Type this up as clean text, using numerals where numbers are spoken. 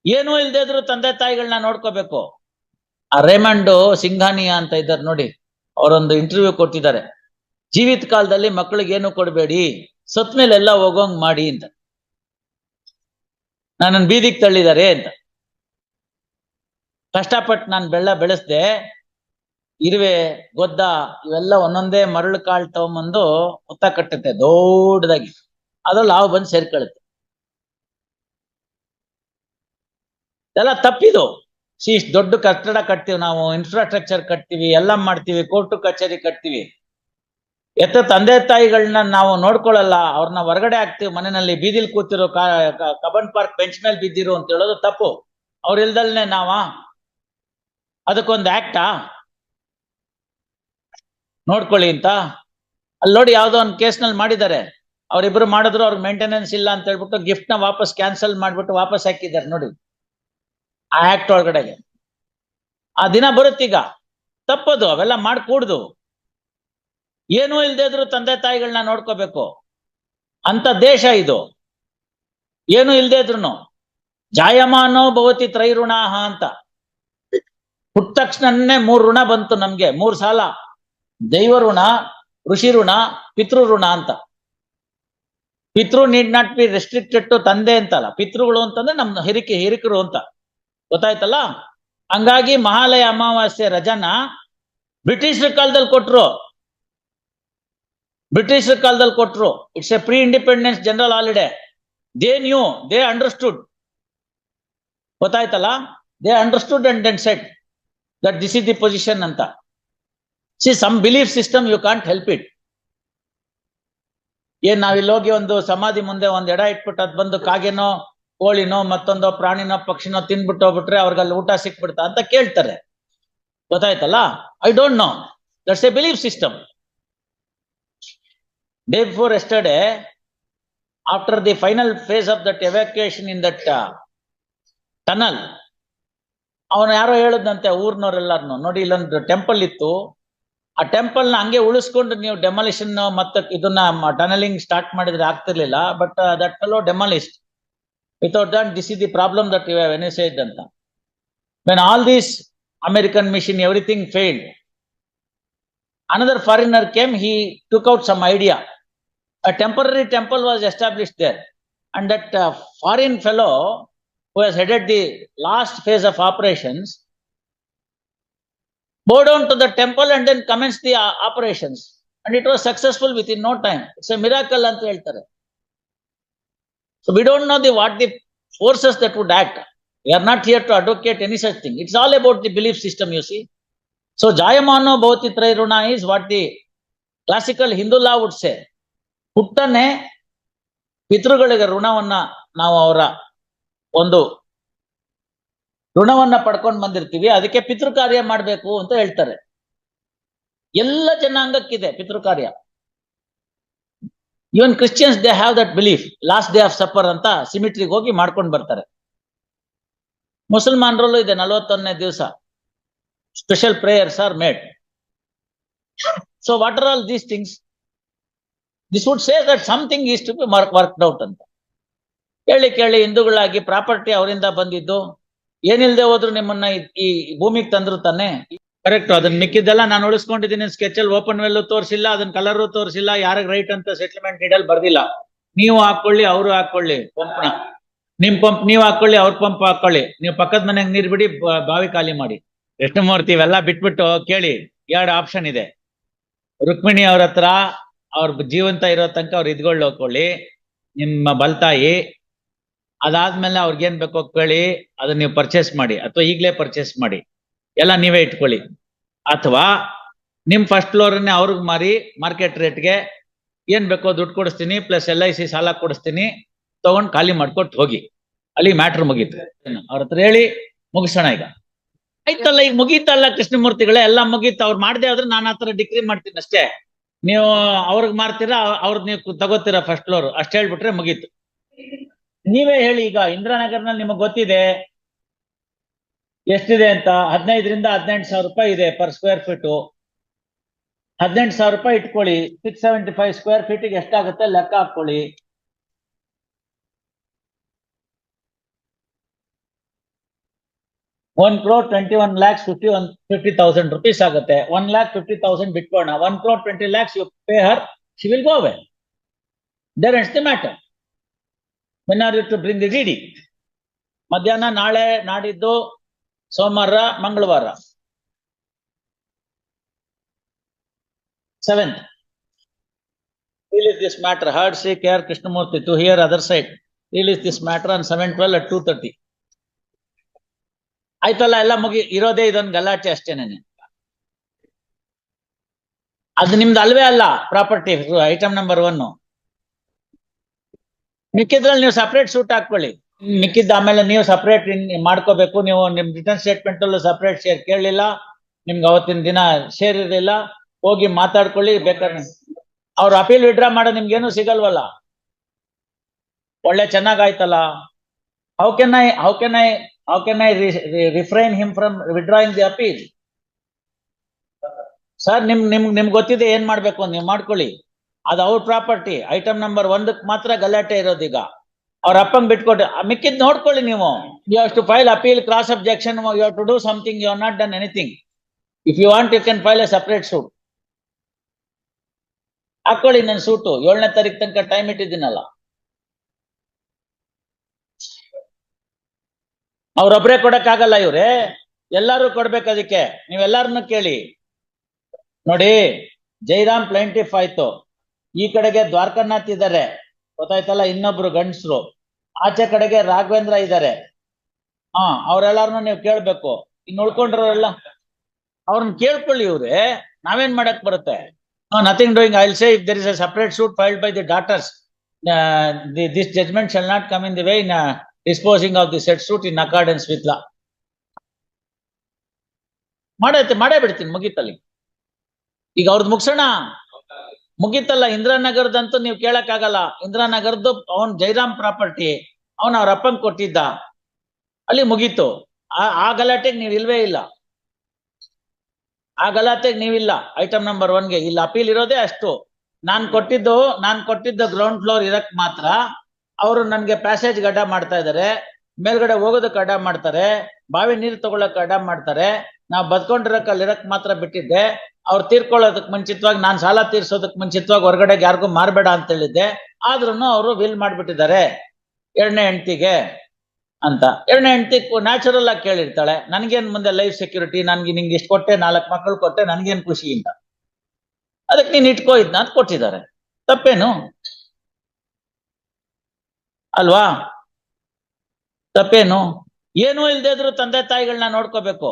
ಏನೂ ಇಲ್ದೇ ಇದ್ರು ತಂದೆ ತಾಯಿಗಳನ್ನ ನೋಡ್ಕೋಬೇಕು. ಆ ರೇಮಂಡ್ ಸಿಂಘಾನಿಯಾ ಅಂತ ಇದ್ದಾರೆ ನೋಡಿ, ಅವರೊಂದು ಇಂಟರ್ವ್ಯೂ ಕೊಟ್ಟಿದ್ದಾರೆ. ಜೀವಿತ ಕಾಲದಲ್ಲಿ ಮಕ್ಕಳಿಗೆ ಏನು ಕೊಡಬೇಡಿ, ಸತ್ ಮೇಲೆ ಎಲ್ಲ ಹೋಗೋಂಗ್ ಮಾಡಿ ಅಂತ. ನನ್ನನ್ನು ಬೀದಿಗೆ ತಳ್ಳಿದ್ದಾರೆ ಅಂತ. ಕಷ್ಟಪಟ್ಟು ನಾನು ಬೆಳೆಸ್ದೆ, ಇರುವೆ ಗೊದ್ದ ಇವೆಲ್ಲ ಒಂದೊಂದೇ ಮರಳು ಕಾಳು ತಗೊಂಬಂದು ಹುತ್ತ ಕಟ್ಟುತ್ತೆ ದೊಡ್ಡದಾಗಿ, ಅದ್ರಲ್ಲಿ ಹಾವು ಬಂದು ಸೇರ್ಕೊಳ್ಳುತ್ತೆ. ಇದೆಲ್ಲ ತಪ್ಪಿದು. ಇಷ್ಟು ದೊಡ್ಡ ಕಟ್ಟಡ ಕಟ್ತೀವಿ ನಾವು, ಇನ್ಫ್ರಾಸ್ಟ್ರಕ್ಚರ್ ಕಟ್ತೀವಿ, ಎಲ್ಲ ಮಾಡ್ತೀವಿ, ಕೋರ್ಟು ಕಚೇರಿ ಕಟ್ತೀವಿ. ತಂದೆ ತಾಯಿಗಳನ್ನ ನಾವು ನೋಡ್ಕೊಳ್ಳಲ್ಲ, ಅವ್ರನ್ನ ಹೊರಗಡೆ ಹಾಕ್ತಿವಿ, ಮನೆಯಲ್ಲಿ ಬೀದಿಲ್ ಕೂತಿರೋ ಕಬನ್ ಪಾರ್ಕ್ ಬೆಂಚ್ ಮೇಲೆ ಬಿದ್ದಿರು ಅಂತ ಹೇಳೋದು ತಪ್ಪು. ಅವ್ರ ಇಲ್ದಲ್ನೆ ಅದಕ್ಕೊಂದು ಆಕ್ಟಾ ನೋಡ್ಕೊಳ್ಳಿ ಅಂತ. ಅಲ್ಲಿ ನೋಡಿ ಯಾವ್ದೋ ಒಂದು ಕೇಸ್ನಲ್ಲಿ ಮಾಡಿದ್ದಾರೆ, ಅವ್ರಿಬ್ರು ಮಾಡಿದ್ರು, ಅವ್ರಿಗೆ ಮೇಂಟೆನೆನ್ಸ್ ಇಲ್ಲ ಅಂತ ಹೇಳ್ಬಿಟ್ಟು ಗಿಫ್ಟ್ ನ ವಾಪಸ್ ಕ್ಯಾನ್ಸಲ್ ಮಾಡ್ಬಿಟ್ಟು ವಾಪಸ್ ಹಾಕಿದ್ದಾರೆ ನೋಡಿ ಆ ಆಕ್ಟ್ ಒಳಗಡೆಗೆ. ಆ ದಿನ ಬರುತ್ತೀಗ. ತಪ್ಪದು, ಅವೆಲ್ಲ ಮಾಡ್ಕೂಡ್ದು. ಏನೂ ಇಲ್ದೇ ಇದ್ರು ತಂದೆ ತಾಯಿಗಳನ್ನ ನೋಡ್ಕೋಬೇಕು ಅಂತ ದೇಶ ಇದು. ಏನು ಇಲ್ದೇ ಇದ್ರು ಜಾಯಮಾನೋ ಭವತಿ ತ್ರೈಋಣಾಹ ಅಂತ. ಹುಟ್ಟ ತಕ್ಷಣನೇ 3 ಋಣ ಬಂತು ನಮ್ಗೆ, 3 ಸಾಲ: ದೈವ ಋಣ, ಋಷಿ ಋಣ, ಪಿತೃ ಋಣ ಅಂತ. ಪಿತೃ need not be restricted to ತಂದೆ ಅಂತಲ್ಲ, ಪಿತೃಗಳು ಅಂತಂದ್ರೆ ನಮ್ ಹಿರಿಕರು ಅಂತ. ಗೊತ್ತಾಯ್ತಲ್ಲ? ಹಂಗಾಗಿ ಮಹಾಲಯ ಅಮಾವಾಸ್ಯೆ ರಜನ ಬ್ರಿಟಿಷರ ಕಾಲದಲ್ಲಿ ಕೊಟ್ರು. It's a pre independence general holiday. They knew, they understood. ಗೊತ್ತಾಯ್ತಲ್ಲ? They understood and then said that this is the position ಅಂತ. See some belief system you can't help it. ಏನ್ ನಾವಿಲ್ಲಿ ಹೋಗಿ ಒಂದು ಸಮಾಧಿ ಮುಂದೆ ಒಂದ್ ಎಡ ಇಟ್ಬಿಟ್ಟು ಅದ್ ಬಂದು ಕಾಗೆನೋ ಕೋಳಿನೋ ಮತ್ತೊಂದೋ ಪ್ರಾಣಿನೋ ಪಕ್ಷಿನೋ ತಿನ್ಬಿಟ್ಟು ಹೋಗ್ಬಿಟ್ರೆ ಅವ್ರಿಗಲ್ಲಿ ಊಟ ಸಿಕ್ಬಿಡ್ತಾ ಅಂತ ಕೇಳ್ತಾರೆ. ಗೊತ್ತಾಯ್ತಲ್ಲ? I don't know, that's A belief system. Day before yesterday, after the final phase of that evacuation in that tunnel, ಅವನು ಯಾರೋ ಹೇಳದಂತೆ ಊರ್ನವ್ರೆಲ್ಲಾರ್ನು, ನೋಡಿ ಇಲ್ಲೊಂದು ಟೆಂಪಲ್ ಇತ್ತು, ಆ ಟೆಂಪಲ್ ನ ಹಂಗೆ ಉಳಿಸ್ಕೊಂಡು ನೀವು ಡೆಮಾಲಿಷನ್ ಮತ್ತೆ ಇದನ್ನ ಟನಲಿಂಗ್ ಸ್ಟಾರ್ಟ್ ಮಾಡಿದ್ರೆ ಆಗ್ತಿರ್ಲಿಲ್ಲ. But that fellow demolished. Without that this is the problem that you have any side ಅಂತ. When all this American mission, everything failed, another foreigner came, he took out some idea. A temporary temple was established there, and that foreign fellow who has headed the last phase of operations bowed down to the temple and then commenced the operations, and it was successful within no time. It's a miracle anta heltare. So we don't know what the forces that would act. We are not here to advocate any such thing. It's all about the belief system, you see. So Jayamano Bhavati Trairuna is what the classical Hindu law would say. ಹುಟ್ಟನೆ ಪಿತೃಗಳಿಗೆ ಋಣವನ್ನ ನಾವು ಅವರ ಒಂದು ಋಣವನ್ನ ಪಡ್ಕೊಂಡು ಬಂದಿರ್ತೀವಿ, ಅದಕ್ಕೆ ಪಿತೃ ಕಾರ್ಯ ಮಾಡ್ಬೇಕು ಅಂತ ಹೇಳ್ತಾರೆ. ಎಲ್ಲ ಜನಾಂಗಕ್ಕಿದೆ ಪಿತೃ ಕಾರ್ಯ. Even Christians they have that belief. Last day of supper ಅಂತ ಸಿಮಿಟ್ರಿಗೆ ಹೋಗಿ ಮಾಡ್ಕೊಂಡು ಬರ್ತಾರೆ. ಮುಸಲ್ಮಾನರಲ್ಲೂ ಇದೆ, 41ನೇ ದಿವಸ special prayers are made. So what are all these things? This would say that something is to be worked out ಅಂತ. ಕೇಳಿ ಹಿಂದೂಗಳಾಗಿ ಪ್ರಾಪರ್ಟಿ ಅವರಿಂದ ಬಂದಿದ್ದು, ಏನಿಲ್ದೆ ಹೋದ್ರು ನಿಮ್ಮನ್ನ ಈ ಭೂಮಿಗೆ ತಂದ್ರು ತಾನೆ. ಕರೆಕ್ಟ್. ಅದನ್ನ ಮಿಕ್ಕಿದ್ದೆಲ್ಲ ನಾನು ಉಳಿಸ್ಕೊಂಡಿದ್ದೀನಿ. ಸ್ಕೆಚ್ ಅಲ್ಲಿ ಓಪನ್ ವೆಲ್ಲು ತೋರಿಸಿಲ್ಲ, ಅದನ್ನ ಕಲರು ತೋರಿಸಿಲ್ಲ, ಯಾರಿಗೆ ರೈಟ್ ಅಂತ ಸೆಟಲ್ಮೆಂಟ್ ನೀಡಲ್ ಬರ್ದಿಲ್ಲ. ನೀವು ಹಾಕೊಳ್ಳಿ, ಅವರು ಹಾಕೊಳ್ಳಿ ಪಂಪ್ನ. ನಿಮ್ ಪಂಪ್ ನೀವು ಹಾಕೊಳ್ಳಿ, ಅವ್ರ ಪಂಪ್ ಹಾಕೊಳ್ಳಿ. ನೀವು ಪಕ್ಕದ ಮನೆಗೆ ನೀರ್ ಬಿಡಿ, ಬಾವಿ ಖಾಲಿ ಮಾಡಿ. ಕೃಷ್ಣಮೂರ್ತಿ ಇವೆಲ್ಲ ಬಿಟ್ಬಿಟ್ಟು ಕೇಳಿ, 2 ಆಪ್ಷನ್ ಇದೆ. ರುಕ್ಮಿಣಿ ಅವ್ರ ಹತ್ರ ಅವ್ರ ಜೀವಂತ ಇರೋ ತನಕ ಅವ್ರು ಇದ್ಕೊಂಡು ಹೋಗ್ಕೊಳ್ಳಿ, ನಿಮ್ಮ ಬಲ್ತಾಯಿ. ಅದಾದ್ಮೇಲೆ ಅವ್ರಿಗೇನ್ ಬೇಕೋ ಕೇಳಿ, ಅದನ್ನ ನೀವು ಪರ್ಚೇಸ್ ಮಾಡಿ, ಅಥವಾ ಈಗಲೇ ಪರ್ಚೇಸ್ ಮಾಡಿ, ಎಲ್ಲ ನೀವೇ ಇಟ್ಕೊಳ್ಳಿ. ಅಥವಾ ನಿಮ್ ಫಸ್ಟ್ ಫ್ಲೋರ್ನೇ ಅವ್ರಿಗೆ ಮಾರಿ ಮಾರ್ಕೆಟ್ ರೇಟ್ಗೆ ಏನ್ ಬೇಕೋ ದುಡ್ಡು ಕೊಡಿಸ್ತೀನಿ, ಪ್ಲಸ್ LIC ಸಾಲ ಕೊಡಿಸ್ತೀನಿ, ತಗೊಂಡ್ ಖಾಲಿ ಮಾಡ್ಕೊಟ್ಟು ಹೋಗಿ. ಅಲ್ಲಿ ಮ್ಯಾಟ್ರ್ ಮುಗೀತು. ಅವ್ರ ಹತ್ರ ಹೇಳಿ ಮುಗಿಸೋಣ. ಈಗ ಆಯ್ತಲ್ಲ, ಈಗ ಮುಗೀತಲ್ಲ ಕೃಷ್ಣಮೂರ್ತಿಗಳೇ, ಎಲ್ಲ ಮುಗೀತು. ಅವ್ರು ಮಾಡದೆ ಆದ್ರೆ ನಾನು ಆತರ ಡಿಗ್ರಿ ಮಾಡ್ತೀನಿ ಅಷ್ಟೇ. ನೀವು ಅವ್ರಿಗೆ ಮಾರ್ತೀರಾ, ಅವ್ರದ್ದು ನೀವು ತಗೋತೀರಾ ಫಸ್ಟ್ ಫ್ಲೋರ್, ಅಷ್ಟು ಹೇಳ್ಬಿಟ್ರೆ ಮುಗೀತು. ನೀವೇ ಹೇಳಿ. ಈಗ ಇಂದಿರಾನಗರ್ನಲ್ಲಿ ನಿಮಗೆ ಗೊತ್ತಿದೆ ಎಷ್ಟಿದೆ ಅಂತ. 15,000 ರಿಂದ 18,000 ರೂಪಾಯಿ ಇದೆ ಪರ್ ಸ್ಕ್ವೇರ್ ಫೀಟು. 18,000 ರೂಪಾಯಿ ಇಟ್ಕೊಳ್ಳಿ. 675 ಸ್ಕ್ವೇರ್ ಫೀಟಿಗೆ ಎಷ್ಟಾಗುತ್ತೆ ಲೆಕ್ಕ ಹಾಕೊಳ್ಳಿ. 1,21,50,000 rupees ಆಗುತ್ತೆ. 1,50,000 ಬಿಟ್ಕೋಣ. 1,20 lakhs you pay her, she will go away. There ends the matter. When are you to bring the DD? ಮಧ್ಯಾಹ್ನ ನಾಳೆ, ನಾಡಿದ್ದು, ಸೋಮವಾರ, ಮಂಗಳವಾರ 7th. Release this matter. Heard Sri K.R. Krishnamurthy to hear other side. Release this matter on 7/12 at 2:30. ಆಯ್ತಲ್ಲ, ಎಲ್ಲ ಇರೋದೇ ಇದೊಂದು ಗಲಾಟೆ ಅಷ್ಟೇನೆ. ಅದು ನಿಮ್ದು ಅಲ್ವೇ ಅಲ್ಲ ಪ್ರಾಪರ್ಟಿ ಐಟಮ್ ನಂಬರ್ 1. ಮಿಕ್ಕಿದ್ರಲ್ಲಿ ನೀವು ಸಪರೇಟ್ ಸೂಟ್ ಹಾಕೊಳ್ಳಿ. ಮಿಕ್ಕಿದ್ದ ಆಮೇಲೆ ನೀವು ಸಪರೇಟ್ ಮಾಡ್ಕೋಬೇಕು. ನೀವು ನಿಮ್ ರಿಟರ್ನ್ ಸ್ಟೇಟ್ಮೆಂಟ್ ಅಲ್ಲೂ ಸಪರೇಟ್ ಶೇರ್ ಕೇಳಲಿಲ್ಲ, ನಿಮ್ಗೆ ಅವತ್ತಿನ ದಿನ ಶೇರ್ ಇರಲಿಲ್ಲ. ಹೋಗಿ ಮಾತಾಡ್ಕೊಳ್ಳಿ. ಬೇಕಾದ್ರೆ ಅವ್ರು ಅಪೀಲ್ ವಿಡ್ರಾ ಮಾಡೋ ನಿಮ್ಗೇನು ಸಿಗಲ್ವಲ್ಲ. ಒಳ್ಳೆ ಚೆನ್ನಾಗಾಯ್ತಲ್ಲ. How can I refrain him from withdrawing the appeal? Sir, ನಿಮ್ಗೆ ಗೊತ್ತಿದೆ ಏನ್ ಮಾಡ್ಬೇಕು, ನೀವು ಮಾಡ್ಕೊಳ್ಳಿ. ಅದು ಅವ್ರ ಪ್ರಾಪರ್ಟಿ. ಐಟಮ್ ನಂಬರ್ 1 ಮಾತ್ರ ಗಲಾಟೆ ಇರೋದೀಗ. ಅವ್ರ ಅಪ್ಪಂಗ್ ಬಿಟ್ಕೊಟ್ಟು ಮಿಕ್ಕಿದ್ ನೋಡ್ಕೊಳ್ಳಿ ನೀವು. You have to file appeal, cross objection, you have to do something. You have not done anything. If you want, you can file a separate suit. ಹಾಕೊಳ್ಳಿ ನನ್ನ ಸೂಟು. 7ನೇ ತಾರೀಕು ತನಕ ಟೈಮ್ ಇಟ್ಟಿದ್ದೀನಲ್ಲ. ಅವ್ರೊಬ್ರೇ ಕೊಡಕ್ಕಾಗಲ್ಲ ಇವ್ರೆ, ಎಲ್ಲಾರು ಕೊಡ್ಬೇಕು. ಅದಕ್ಕೆ ನೀವೆಲ್ಲಾರನ್ನು ಕೇಳಿ. ನೋಡಿ, ಜೈರಾಮ್ ಪ್ಲೇಂಟಿಫ್ ಆಯ್ತು, ಈ ಕಡೆಗೆ ದ್ವಾರಕನಾಥ್ ಇದ್ದಾರೆ, ಗೊತ್ತಾಯ್ತಲ್ಲ, ಇನ್ನೊಬ್ರು ಗಂಡಸರು. ಆಚೆ ಕಡೆಗೆ ರಾಘವೇಂದ್ರ ಇದ್ದಾರೆ. ಅವ್ರೆಲ್ಲಾರನು ನೀವು ಕೇಳ್ಬೇಕು. ಇನ್ನು ಉಳ್ಕೊಂಡ್ರಲ್ಲ ಅವ್ರನ್ನ ಕೇಳ್ಕೊಳ್ಳಿ. ಇವ್ರೆ ನಾವೇನ್ ಮಾಡಕ್ ಬರುತ್ತೆ? Nothing doing. I'll say if there is a separate suit filed by the daughters, this judgment shall not come in the way in disposing of the said suit in accordance with law. ಮಾಡೇ ಬಿಡ್ತೀನಿ, ಮುಗೀತಲ್ಲಿ. ಈಗ ಅವ್ರದ್ದು ಮುಗ್ಸೋಣ, ಮುಗೀತಲ್ಲ. ಇಂದ್ರಾನಗರದಂತೂ ನೀವು ಕೇಳಕ್ಕಾಗಲ್ಲ. ಇಂದ್ರಾನಗರದ್ದು ಅವನ್ Jairam property, ಅವನ್ ಅವ್ರ ಅಪ್ಪಂಗ್ ಕೊಟ್ಟಿದ್ದ, ಅಲ್ಲಿ ಮುಗೀತು. ಆ ಗಲಾಟೆಗೆ ನೀವು ಇಲ್ವೇ ಇಲ್ಲ. ಆ ಗಲಾಟೆಗೆ ನೀವಿಲ್ಲ. ಐಟಮ್ ನಂಬರ್ 1ಗೆ ಇಲ್ಲಿ ಅಪೀಲ್ ಇರೋದೇ ಅಷ್ಟು. ನಾನ್ ಕೊಟ್ಟಿದ್ದು ಗ್ರೌಂಡ್ ಫ್ಲೋರ್ ಇರಕ್ ಮಾತ್ರ. ಅವರು ನನ್ಗೆ ಪ್ಯಾಸೇಜ್ ಅಡ್ಡ ಮಾಡ್ತಾ ಇದಾರೆ, ಮೇಲ್ಗಡೆ ಹೋಗೋದಕ್ಕೆ ಅಡ್ಡ ಮಾಡ್ತಾರೆ, ಬಾವಿ ನೀರು ತಗೊಳಕ್ ಅಡ್ಡ ಮಾಡ್ತಾರೆ. ನಾವು ಬದ್ಕೊಂಡಿರಕ್ ಅಲ್ಲಿ ಇರಕ್ ಮಾತ್ರ ಬಿಟ್ಟಿದ್ದೆ. ಅವ್ರು ತೀರ್ಕೊಳ್ಳೋದಕ್ ಮುಂಚಿತವಾಗಿ, ನಾನ್ ಸಾಲ ತೀರ್ಸೋದಕ್ ಮುಂಚಿತವಾಗಿ ಹೊರಗಡೆಗೆ ಯಾರಿಗೂ ಮಾರ್ಬೇಡ ಅಂತ ಹೇಳಿದ್ದೆ. ಆದ್ರೂ ಅವರು ವಿಲ್ ಮಾಡ್ಬಿಟ್ಟಿದ್ದಾರೆ 2ನೇ ಹೆಂಡತಿಗೆ ಅಂತ. 2ನೇ ಹೆಂಡತಿ ನ್ಯಾಚುರಲ್ ಆಗಿ ಕೇಳಿರ್ತಾಳೆ, ನನ್ಗೇನ್ ಮುಂದೆ ಲೈಫ್ ಸೆಕ್ಯೂರಿಟಿ, ನಿಂಗೆ ಇಷ್ಟು ಕೊಟ್ಟೆ, 4 ಮಕ್ಕಳು ಕೊಟ್ಟೆ, ನನ್ಗೇನ್ ಖುಷಿ ಇಲ್ಲ, ಅದಕ್ಕೆ ನೀನ್ ಇಟ್ಕೋ ಇದ್ನ ಅಂತ ಕೊಟ್ಟಿದ್ದಾರೆ. ತಪ್ಪೇನು ಅಲ್ವಾ? ತಪ್ಪೇನು? ಏನೂ ಇಲ್ದೇ ಇದ್ರು ತಂದೆ ತಾಯಿಗಳನ್ನ ನೋಡ್ಕೋಬೇಕು.